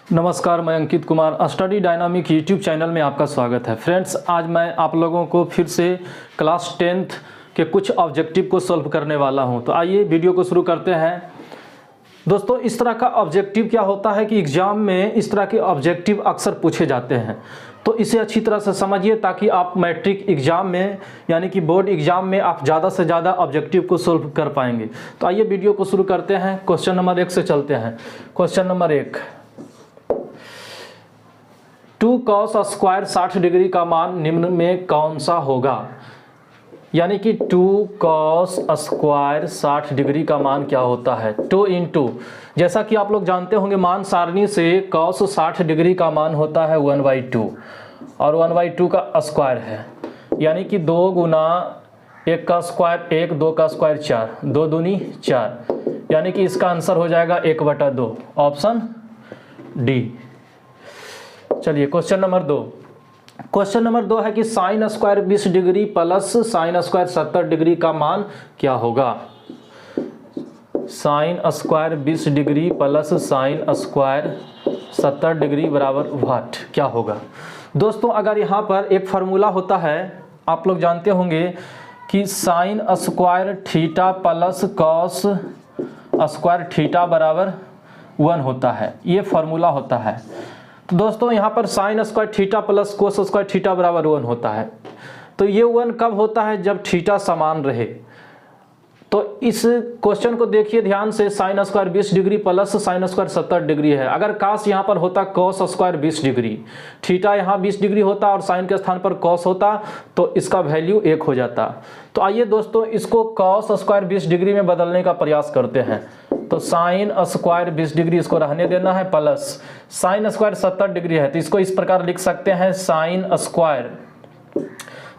नमस्कार, मैं Ankit Kumar study dynamic YouTube channel में आपका स्वागत है। फ्रेंड्स, आज मैं आप लोगों को फिर से क्लास 10th के कुछ ऑब्जेक्टिव को सॉल्व करने वाला हूं। तो आइए वीडियो को शुरू करते हैं। दोस्तों, इस तरह का ऑब्जेक्टिव क्या होता है कि एग्ज़ाम में इस तरह के ऑब्जेक्टिव अक्सर पूछे जाते हैं, तो इसे अच्छी तरह से समझिए ताकि आप मैट्रिक एग्ज़ाम में यानी कि बोर्ड एग्ज़ाम में आप ज़्यादा से ज़्यादा ऑब्जेक्टिव को सॉल्व कर पाएंगे। तो आइए वीडियो को शुरू करते हैं। क्वेश्चन नंबर 1 से चलते हैं। Question number 1, 2 cos square 60 degree का मान निम्न में कौन सा होगा। यानी कि 2 cos स्क्वायर 60 डिग्री का मान क्या होता है, 2 इंटू, जैसा कि आप लोग जानते होंगे मान सारणी से cos 60 डिग्री का मान होता है 1/2 और 1/2 का स्क्वायर है। यानी कि 2 गुना 1 का स्क्वायर 1, 2 का स्क्वायर 4, 2 दूनी 4, यानी कि इसका आंसर हो जाएगा 1/2, ऑप्शन डी। चलिए क्वेश्चन नंबर 2। क्वेश्चन नंबर 2 है कि sine square 20 degree plus sine square 70 degree का मान क्या होगा। Sine square 20 degree plus sine square 70 degree बराबर व्हाट, क्या होगा। दोस्तों, अगर यहाँ पर एक फार्मूला होता है, आप लोग जानते होंगे कि sine square theta plus cos square theta बराबर 1 होता है, ये फार्मूला होता है। तो दोस्तों, यहाँ पर sine square theta plus cos square theta बराबर 1 होता है। तो ये 1 कब होता है, जब थीटा समान रहे। तो इस क्वेश्चन को देखिए ध्यान से, sine square 20 degree plus sine square 70 degree है। अगर काश यहाँ पर होता कोस स्क्वायर 20 डिग्री, थीटा यहाँ 20 डिग्री होता और साइन के स्थान पर कोस होता, तो इसका वैल्यू 1 हो जाता। तो आइए दोस्तों, इसको कोस स्क्वायर 20 डिग्री में बदलने का प्रयास करते हैं। तो साइन स्क्वायर 20 डिग्री इसको रहने देना है, प्लस साइन स्क्वायर 70 डिग्री है, तो इसको इस प्रकार लिख सकते हैं, साइन स्क्वायर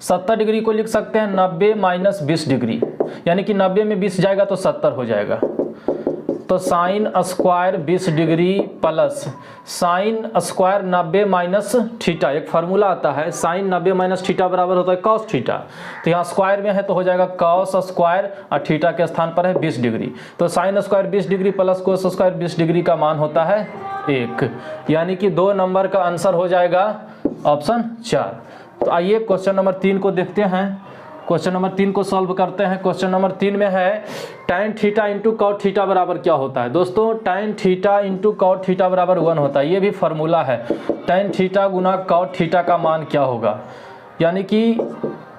70 डिग्री को लिख सकते हैं 90 माइनस 20 डिग्री, यानी कि 90 में 20 जाएगा तो 70 हो जाएगा। तो sine square 20 degree plus sine square 90 minus theta, एक फार्मूला आता है, साइन 90 माइनस थीटा बराबर होता है कॉस थीटा। तो यहाँ स्क्वायर में है तो हो जाएगा कॉस स्क्वायर और थीटा के स्थान पर है 20 डिग्री। तो sine square 20 degree plus cos square 20 degree का मान होता है 1, यानी कि 2 नंबर का आंसर हो जाएगा ऑप्शन 4। तो आइए क्वेश्चन नंबर 3 को देखते हैं। क्वेश्चन नंबर 3 को सॉल्व करते हैं। क्वेश्चन नंबर 3 में है tan theta into cot theta बराबर क्या होता है। दोस्तों, tan theta into cot theta बराबर 1 होता है, ये भी फार्मूला है। tan थीटा गुना कॉट थीटा का मान क्या होगा, यानी कि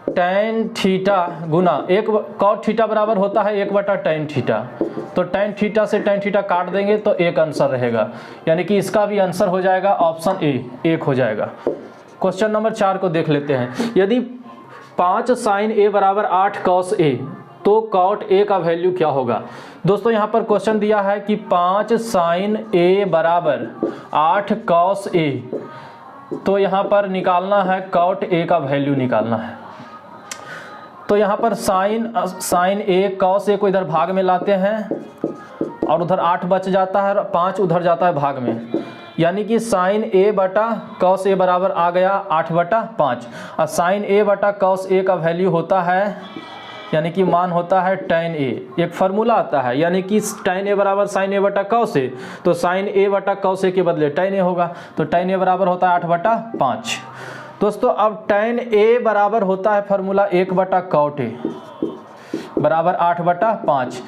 tan थीटा गुना एक कॉट थीटा बराबर होता है 1/tan थीटा। तो tan थीटा से tan थीटा काट देंगे तो 1 आंसर रहेगा, यानी कि इसका भी आंसर हो जाएगा ऑप्शन ए, 1 हो जाएगा। क्वेश्चन नंबर 4 को देख लेते हैं। यदि 5 साइन ए बराबर 8 कॉस ए, तो कॉट ए का वैल्यू क्या होगा। दोस्तों, यहाँ पर क्वेश्चन दिया है कि 5 साइन ए बराबर 8 कॉस ए, तो यहाँ पर निकालना है कॉट ए का वैल्यू निकालना है। तो यहाँ पर साइन ए कॉस ए को इधर भाग में लाते हैं और उधर 8 बच जाता है और 5 उधर जाता है भाग में, यानी कि साइन ए बटा कॉस ए बराबर आ गया 8/5 और साइन ए बटा कॉस ए का वैल्यू होता है, यानी कि मान होता है tan ए। एक फार्मूला आता है, यानी कि tan ए बराबर साइन ए बटा कॉस ए, तो साइन ए बटा कॉस ए के बदले tan ए होगा, तो tan ए बराबर होता है 8/5। दोस्तों, अब tan ए बराबर होता है फार्मूला 1/cot ए बराबर 8/5।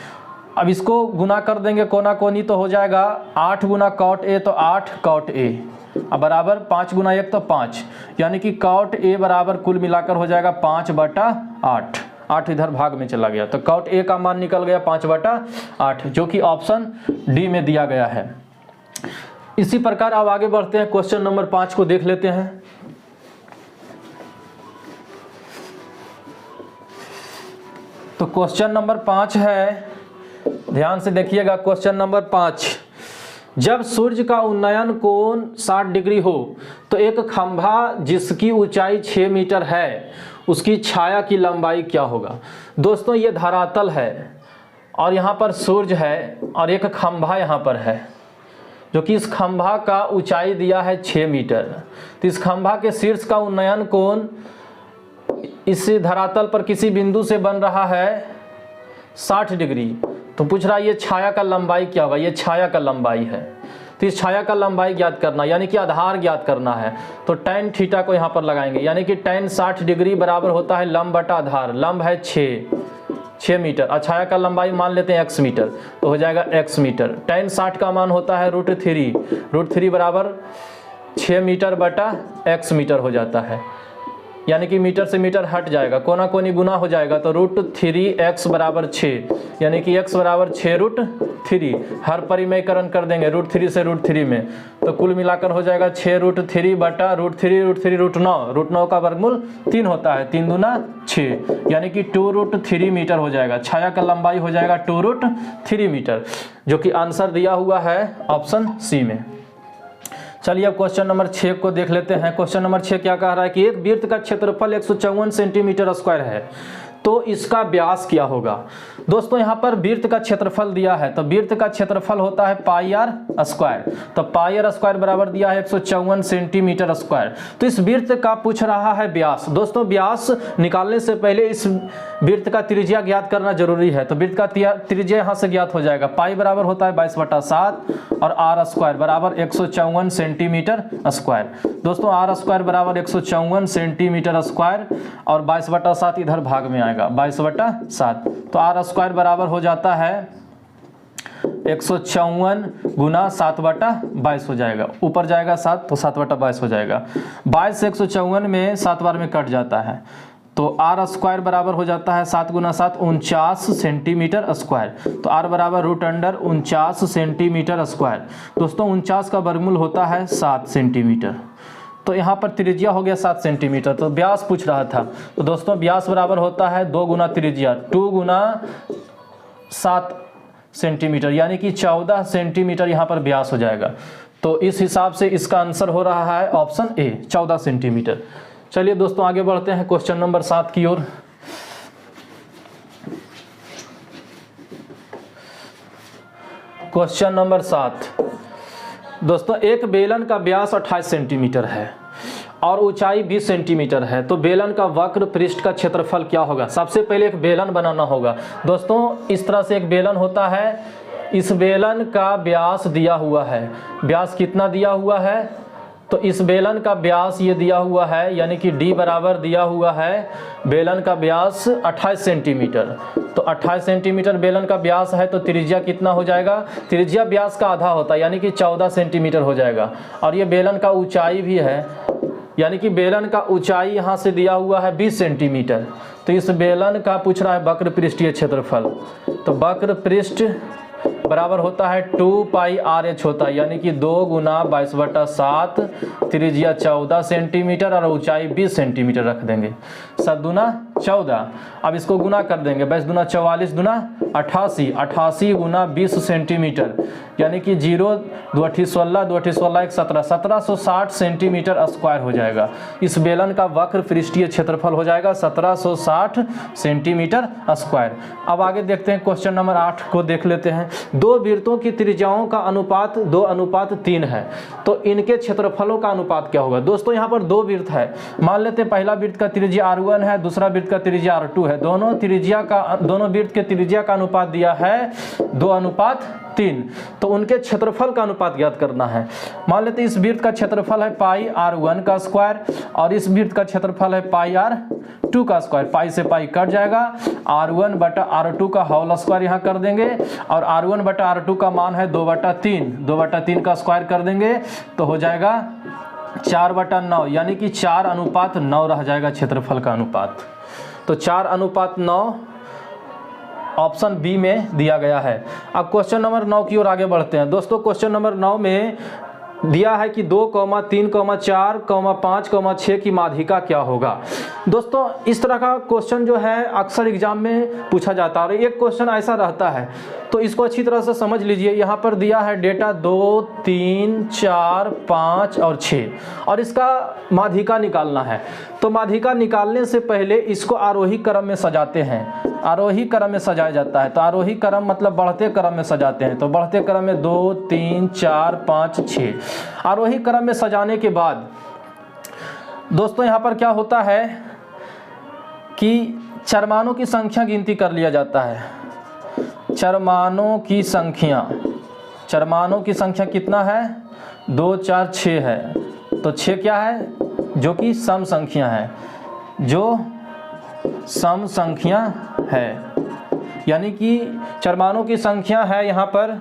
अब इसको गुना कर देंगे कोना कोनी, तो हो जाएगा 8 गुना कॉट ए, तो 8 कॉट ए अब बराबर 5 गुना 1 तो 5, यानी कि कॉट ए बराबर कुल मिलाकर हो जाएगा 5/8। 8 इधर भाग में चला गया, तो कॉट ए का मान निकल गया 5/8, जो कि ऑप्शन डी में दिया गया है। इसी प्रकार अब आगे बढ़ते हैं, क्वेश्चन नंबर 5 को देख लेते हैं। तो क्वेश्चन नंबर 5 है, ध्यान से देखिएगा। क्वेश्चन नंबर 5, जब सूर्य का उन्नयन कोण 60 डिग्री हो तो एक खंभा जिसकी ऊंचाई 6 मीटर है, उसकी छाया की लंबाई क्या होगा। दोस्तों, ये धरातल है और यहाँ पर सूर्य है और एक खंभा यहाँ पर है, जो कि इस खंभा का ऊंचाई दिया है 6 मीटर। तो इस खंभा के शीर्ष का उन्नयन कोण इस धरातल पर किसी बिंदु से बन रहा है 60 डिग्री। तो पूछ रहा है ये छाया का लंबाई क्या होगा, ये छाया का लंबाई है। तो इस छाया का लंबाई ज्ञात करना यानी कि आधार ज्ञात करना है, तो tan थीटा को यहाँ पर लगाएंगे, यानी कि tan 60 डिग्री बराबर होता है लंब बटा आधार। लंब है 6 मीटर और छाया का लंबाई मान लेते हैं x मीटर, तो हो जाएगा x मीटर। tan 60 का मान होता है √3 बराबर 6 मीटर बटा x मीटर हो जाता है, यानी कि मीटर से मीटर हट जाएगा, कोना कोनी गुना हो जाएगा, तो √3x बराबर 6, यानी कि x बराबर 6√3। हर परिमेयकरण कर देंगे √3 से √3 में, तो कुल मिलाकर हो जाएगा 6√3 बटा √3 √9 का वर्गमूल 3 होता है, 3 दूना 6, यानी कि 2√3 मीटर हो जाएगा। छाया का लंबाई हो जाएगा 2√3 मीटर, जो कि आंसर दिया हुआ है ऑप्शन सी में। चलिए अब क्वेश्चन नंबर 6 को देख लेते हैं। क्वेश्चन नंबर 6 क्या कह रहा है कि एक वृत्त का क्षेत्रफल 154 सेंटीमीटर स्क्वायर है, तो इसका व्यास क्या होगा। दोस्तों यहाँ पर वृत्त का क्षेत्रफल दिया है, तो वृत्त का क्षेत्रफल होता है पाई आर स्क्वायर, तो पाई आर स्क्वायर बराबर दिया है 154 सेंटीमीटर स्क्वायर। तो इस वृत्त का पूछ रहा है व्यास। दोस्तों व्यास निकालने से पहले इस वृत्त का त्रिज्या ज्ञात करना जरूरी है, तो वृत्त का त्रिज्या यहाँ से ज्ञात हो जाएगा। पाई बराबर होता है 22/7 और आर स्क्वायर बराबर 154 सेंटीमीटर स्क्वायर। दोस्तों आर स्क्वायर बराबर 154 सेंटीमीटर स्क्वायर और 22/7 इधर भाग में आएगा 22/7, तो आर स्क्वायर बराबर हो जाता है 154 गुना 7/22 हो जाएगा, ऊपर जाएगा 7 तो 7/22 हो जाएगा। 22 से 154 में 7 बार में कट जाता है, तो आर स्क्वायर बराबर हो जाता है 7 गुना 7 49 सेंटीमीटर स्क्वायर, तो आर बराबर √49 सेंटीमीटर स्क्वायर। दोस्तों 49 का वर्गमूल होता है 7 सेंटीमीटर, तो यहाँ पर त्रिज्या हो गया 7 सेंटीमीटर, तो व्यास पूछ रहा था, तो दोस्तों व्यास बराबर होता है 2 गुना त्रिज्या, 2 गुना 7 सेंटीमीटर, यानी कि 14 सेंटीमीटर यहाँ पर व्यास हो जाएगा। तो इस हिसाब से इसका आंसर हो रहा है ऑप्शन ए 14 सेंटीमीटर। चलिए दोस्तों आगे बढ़ते हैं क्वेश्चन नंबर 7 की ओर। क्वेश्चन नंबर 7 दोस्तों, एक बेलन का व्यास 28 सेंटीमीटर है और ऊंचाई 20 सेंटीमीटर है, तो बेलन का वक्र पृष्ठ का क्षेत्रफल क्या होगा। सबसे पहले एक बेलन बनाना होगा। दोस्तों इस तरह से एक बेलन होता है, इस बेलन का व्यास दिया हुआ है, व्यास कितना दिया हुआ है, तो इस बेलन का व्यास ये दिया हुआ है, यानी कि d बराबर दिया हुआ है बेलन का व्यास 28 सेंटीमीटर, तो 28 सेंटीमीटर बेलन का व्यास है, तो त्रिज्या कितना हो जाएगा, त्रिज्या व्यास का आधा होता है, यानी कि 14 सेंटीमीटर हो जाएगा। और ये बेलन का ऊंचाई भी है, यानी कि बेलन का ऊंचाई यहाँ से दिया हुआ है 20 सेंटीमीटर, तो इस बेलन का पूछ रहा है वक्र पृष्ठीय क्षेत्रफल, तो वक्र पृष्ठ बराबर होता है 2 पाई आर एच होता है, यानी कि 2 गुना 22/7, त्रिज्या 14 सेंटीमीटर और ऊंचाई 20 सेंटीमीटर रख देंगे, 7 दूना 14। अब इसको गुना कर देंगे, 22 दूना 44 दूना 88, 88 गुना 20 सेंटीमीटर, यानी कि 0 2 8 16 2 8 16 1 17, 1760 सेंटीमीटर स्क्वायर हो जाएगा। इस बेलन का वक्र पृष्ठीय क्षेत्रफल हो जाएगा 1760 सेंटीमीटर स्क्वायर। अब आगे देखते हैं क्वेश्चन नंबर 8 को देख लेते हैं। दो वृत्तों की त्रिज्याओं का अनुपात 2:3 है, तो इनके क्षेत्रफलों का अनुपात क्या होगा। दोस्तों यहाँ पर दो वृत्त है, मान लेते हैं पहला वृत्त का त्रिज्या r1 है, दूसरा वृत्त का त्रिज्या r2 है, दोनों वृत्त के त्रिज्या का अनुपात दिया है 2:3, तो उनके क्षेत्रफल का अनुपात ज्ञात करना है। मान लेते हैं इस वृत्त का क्षेत्रफल है पाई r1 का स्क्वायर और इस वृत्त का क्षेत्रफल है पाई r2 का स्क्वायर, पाई से पाई कट जाएगा, r1 बटा r2 का होल स्क्वायर यहाँ कर देंगे और r1 बटा r2 का मान है 2/3 का स्क्वायर कर देंगे, तो हो जाएगा 4/9, यानी कि 4:9 रह जाएगा क्षेत्रफल का अनुपात। तो 4:9 ऑप्शन बी में दिया गया है। अब क्वेश्चन नंबर 9 की ओर आगे बढ़ते हैं। दोस्तों क्वेश्चन नंबर 9 में दिया है कि 2, 3, 4, 5, 6 की माध्यिका क्या होगा। दोस्तों इस तरह का क्वेश्चन जो है अक्सर एग्जाम में पूछा जाता है और एक क्वेश्चन ऐसा रहता है, तो इसको अच्छी तरह से समझ लीजिए। यहाँ पर दिया है डेटा 2, 3, 4, 5 और 6 और इसका माध्यिका निकालना है। तो माध्यिका निकालने से पहले इसको आरोही क्रम में सजाते हैं, आरोही क्रम में सजाया जाता है। तो आरोही क्रम मतलब बढ़ते क्रम में सजाते हैं, तो बढ़ते क्रम में 2, 3, 4, 5, 6। आरोही क्रम में सजाने के बाद दोस्तों यहाँ पर क्या होता है कि चरमानों की संख्या गिनती कर लिया जाता है, चरमानों की संख्या चरमानों की संख्या कितना है, 2 4 6 है। तो 6 क्या है, जो कि सम संख्या है, जो सम संख्या है, यानी कि चरमानों की संख्या है यहाँ पर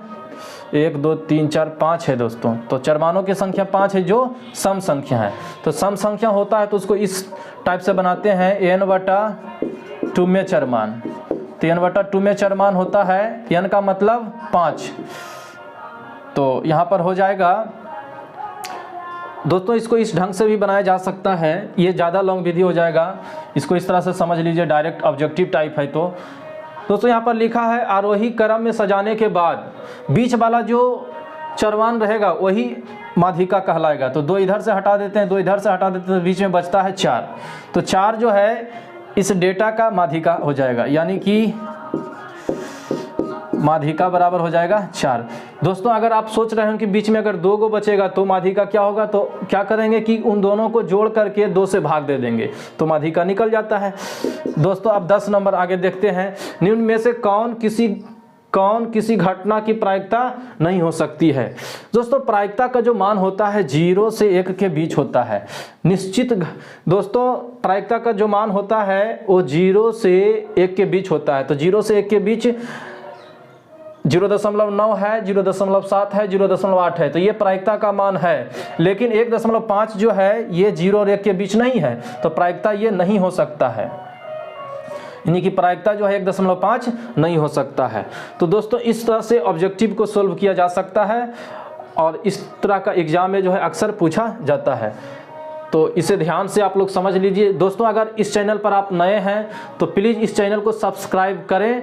1 2 3 4 5 है दोस्तों। तो चरमानों की संख्या 5 है जो सम संख्या है। तो सम संख्या होता है तो उसको इस टाइप से बनाते हैं, n/2 में चरमान। तो n/2 में चरमान होता है, n का मतलब 5। तो यहाँ पर हो जाएगा दोस्तों, इसको इस ढंग से भी बनाया जा सकता है, ये ज़्यादा लॉन्ग विधि हो जाएगा, इसको इस तरह से समझ लीजिए, डायरेक्ट ऑब्जेक्टिव टाइप है। तो दोस्तों यहाँ पर लिखा है आरोही क्रम में सजाने के बाद बीच वाला जो चरमान रहेगा वही माध्यिका कहलाएगा। तो 2 इधर से हटा देते हैं, 2 इधर से हटा देते हैं, तो बीच में बचता है 4। तो 4 जो है इस डेटा का माध्यिका हो जाएगा, यानी कि माध्यिका बराबर हो जाएगा 4। दोस्तों अगर आप सोच रहे हो कि बीच में अगर 2 को बचेगा तो माध्यिका क्या होगा, तो क्या करेंगे कि उन दोनों को जोड़ करके 2 से भाग दे देंगे, तो माध्यिका निकल जाता है। दोस्तों अब 10 नंबर आगे देखते हैं। निम्न में से कौन किसी घटना की प्रायिकता नहीं हो सकती है। दोस्तों प्रायिकता का जो मान होता है 0 से 1 के बीच होता है। निश्चित दोस्तों प्रायिकता का जो मान होता है वो 0 से 1 के बीच होता है। तो 0 से 1 के बीच 0.9 है, 0.7 है, 0.8 है, तो ये प्रायिकता का मान है। लेकिन 1.5 जो है ये 0 और 1 के बीच नहीं है, तो प्रायिकता ये नहीं हो सकता है, यानी कि प्रायिकता जो है 1.5 नहीं हो सकता है। तो दोस्तों इस तरह से ऑब्जेक्टिव को सोल्व किया जा सकता है और इस तरह का एग्जाम में जो है अक्सर पूछा जाता है। तो इसे ध्यान से आप लोग समझ लीजिए। दोस्तों अगर इस चैनल पर आप नए हैं तो प्लीज़ इस चैनल को सब्सक्राइब करें।